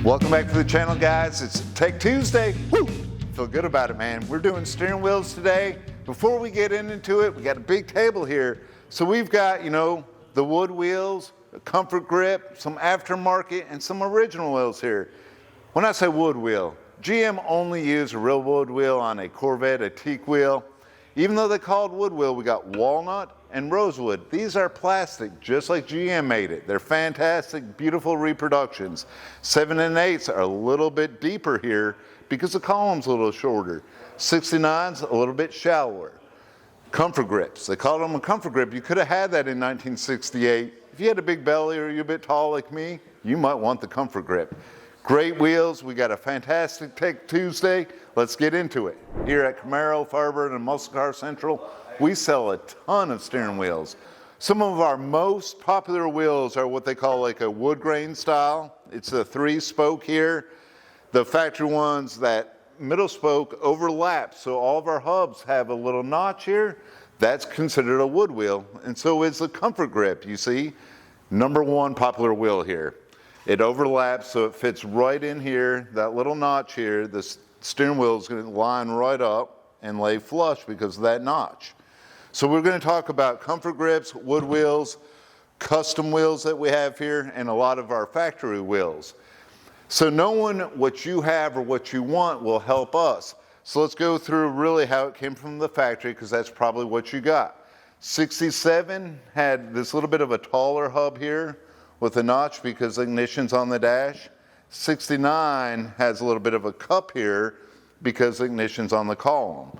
Welcome back to the channel, guys. It's Tech Tuesday. Woo! Feel good about it, man. We're doing steering wheels today. Before we get into it, we got a big table here. So we've got, the wood wheels, a comfort grip, some aftermarket, and some original wheels here. When I say wood wheel, GM only used a real wood wheel on a Corvette, a teak wheel. Even though they called wood wheel, we got walnut and rosewood. These are plastic, just like GM made it. They're fantastic, beautiful reproductions. 7 and 8s are a little bit deeper here because the column's a little shorter. 69's a little bit shallower. Comfort grips, they called them a comfort grip. You could have had that in 1968. If you had a big belly or you're a bit tall like me, you might want the comfort grip. Great wheels. We got a fantastic Tech Tuesday. Let's get into it. Here at Camaro, Firebird, and Muscle Car Central, we sell a ton of steering wheels. Some of our most popular wheels are what they call like a wood grain style. It's a 3-spoke here. The factory ones, that middle spoke overlaps, so all of our hubs have a little notch here. That's considered a wood wheel, and so is the comfort grip, you see. #1 popular wheel here. It overlaps so it fits right in here, that little notch here. The steering wheel is going to line right up and lay flush because of that notch. So we're going to talk about comfort grips, wood wheels, custom wheels that we have here, and a lot of our factory wheels. So knowing what you have or what you want will help us. So let's go through really how it came from the factory, because that's probably what you got. 67 had this little bit of a taller hub here with a notch because the ignition's on the dash. 69 has a little bit of a cup here because the ignition's on the column.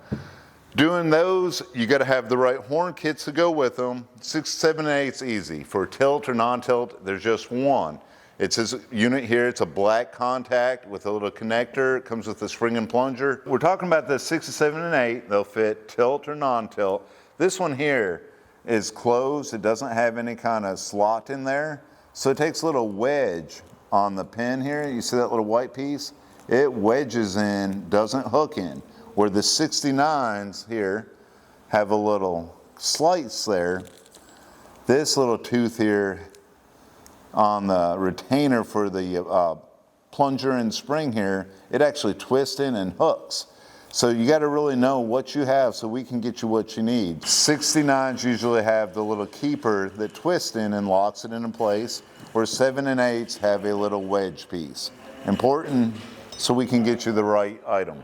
Doing those, you got to have the right horn kits to go with them. 6, 7, and 8's easy. For tilt or non-tilt, there's just one. It's this unit here. It's a black contact with a little connector. It comes with a spring and plunger. We're talking about the 6, 7, and 8. They'll fit tilt or non-tilt. This one here is closed. It doesn't have any kind of slot in there. So it takes a little wedge on the pin here. You see that little white piece? It wedges in, doesn't hook in. Where the 69s here have a little slice there. This little tooth here on the retainer for the plunger and spring here, it actually twists in and hooks. So you got to really know what you have so we can get you what you need. 69s usually have the little keeper that twists in and locks it into place, where 7 and 8s have a little wedge piece. Important so we can get you the right item.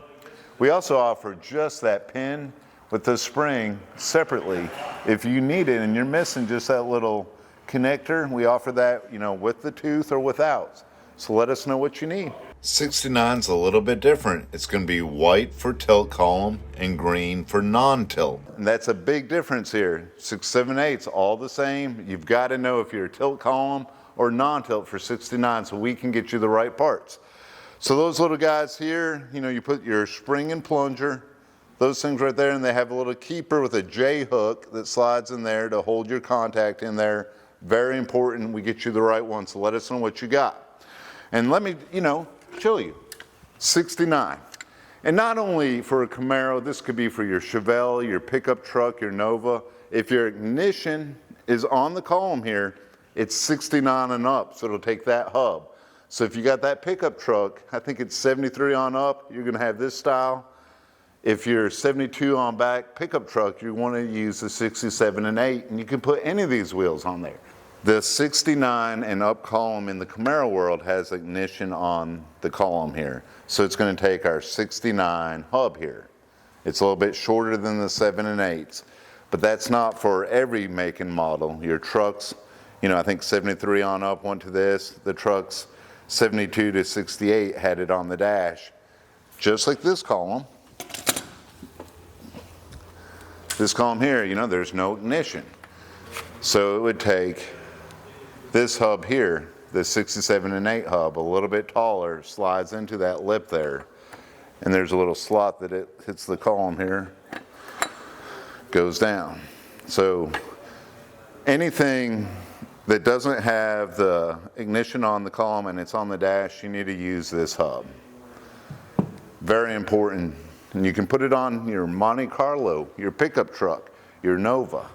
We also offer just that pin with the spring separately. If you need it and you're missing just that little connector, we offer that, with the tooth or without. So let us know what you need. 69's a little bit different. It's going to be white for tilt column and green for non-tilt. And that's a big difference here. 6, 7, 8's all the same. You've got to know if you're a tilt column or non-tilt for 69 so we can get you the right parts. So those little guys here, you put your spring and plunger, those things right there, and they have a little keeper with a J hook that slides in there to hold your contact in there. Very important we get you the right one, so let us know what you got. And let me, show you. 69. And not only for a Camaro, this could be for your Chevelle, your pickup truck, your Nova. If your ignition is on the column here, it's 69 and up, so it'll take that hub. So if you got that pickup truck, I think it's 73 on up, you're gonna have this style. If you're 72 on back pickup truck, you wanna use the 67 and 8, and you can put any of these wheels on there. The 69 and up column in the Camaro world has ignition on the column here. So it's gonna take our 69 hub here. It's a little bit shorter than the 7 and 8s, but that's not for every make and model. Your trucks, I think 73 on up went to this. The trucks 72 to 68 had it on the dash, just like this column. This column here, there's no ignition. So it would take this hub here, the 67 and 8 hub, a little bit taller, slides into that lip there. And there's a little slot that it hits the column here, goes down. So anything that doesn't have the ignition on the column and it's on the dash, you need to use this hub. Very important. And you can put it on your Monte Carlo, your pickup truck, your Nova.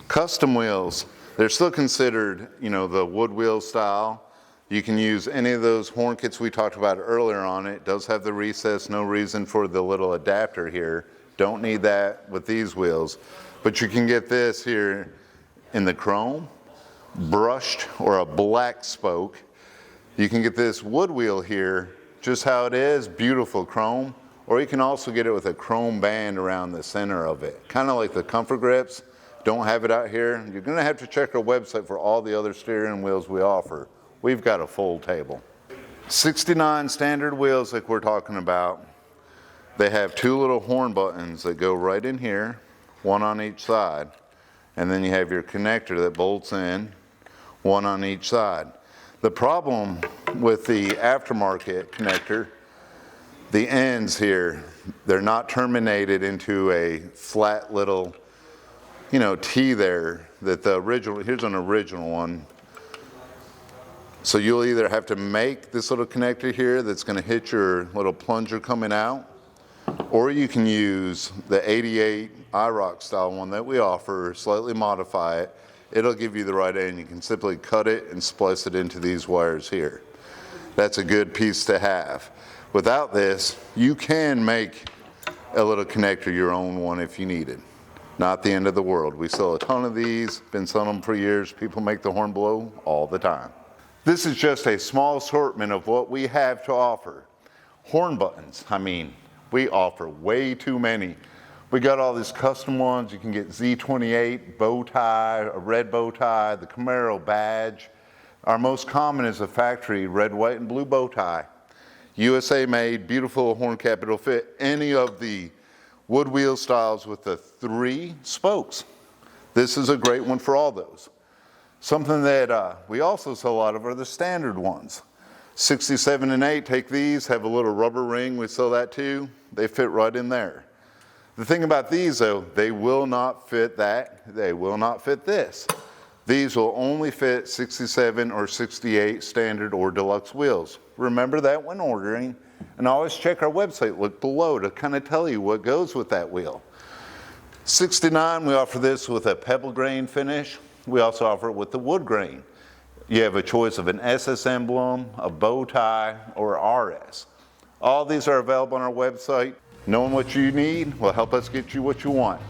Custom wheels, they're still considered, the wood wheel style. You can use any of those horn kits we talked about earlier on it. It does have the recess, no reason for the little adapter here. Don't need that with these wheels. But you can get this here in the chrome, brushed, or a black spoke. You can get this wood wheel here, just how it is, beautiful chrome. Or you can also get it with a chrome band around the center of it. Kind of like the comfort grips. Don't have it out here. You're gonna have to check our website for all the other steering wheels we offer. We've got a full table. 69 standard wheels like we're talking about. They have two little horn buttons that go right in here, one on each side. And then you have your connector that bolts in, one on each side. The problem with the aftermarket connector, the ends here, they're not terminated into a flat little, T there that the original, here's an original one. So you'll either have to make this little connector here that's gonna hit your little plunger coming out, or you can use the 88 IROC style one that we offer, slightly modify it. It'll give you the right end. You can simply cut it and splice it into these wires here. That's a good piece to have. Without this, you can make a little connector, your own one if you need it. Not the end of the world. We sell a ton of these, been selling them for years. People make the horn blow all the time. This is just a small assortment of what we have to offer. Horn buttons, we offer way too many. We got all these custom ones. You can get Z28, bow tie, a red bow tie, the Camaro badge. Our most common is a factory red, white, and blue bow tie. USA made, beautiful horn cap. It'll fit any of the wood wheel styles with the 3 spokes. This is a great one for all those. Something that we also sell a lot of are the standard ones. 67 and 8, take these, have a little rubber ring, we sell that too. They fit right in there. The thing about these though, they will not fit that, they will not fit this. These will only fit 67 or 68 standard or deluxe wheels. Remember that when ordering, and always check our website, look below to kind of tell you what goes with that wheel. 69, we offer this with a pebble grain finish. We also offer it with the wood grain. You have a choice of an SS emblem, a bow tie, or RS. All these are available on our website. Knowing what you need will help us get you what you want.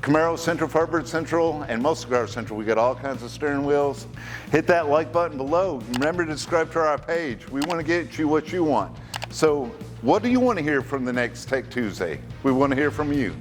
Camaro Central, Firebird Central, and Muscle Central, we got all kinds of steering wheels. Hit that like button below. Remember to subscribe to our page. We want to get you what you want. So what do you want to hear from the next Tech Tuesday? We want to hear from you.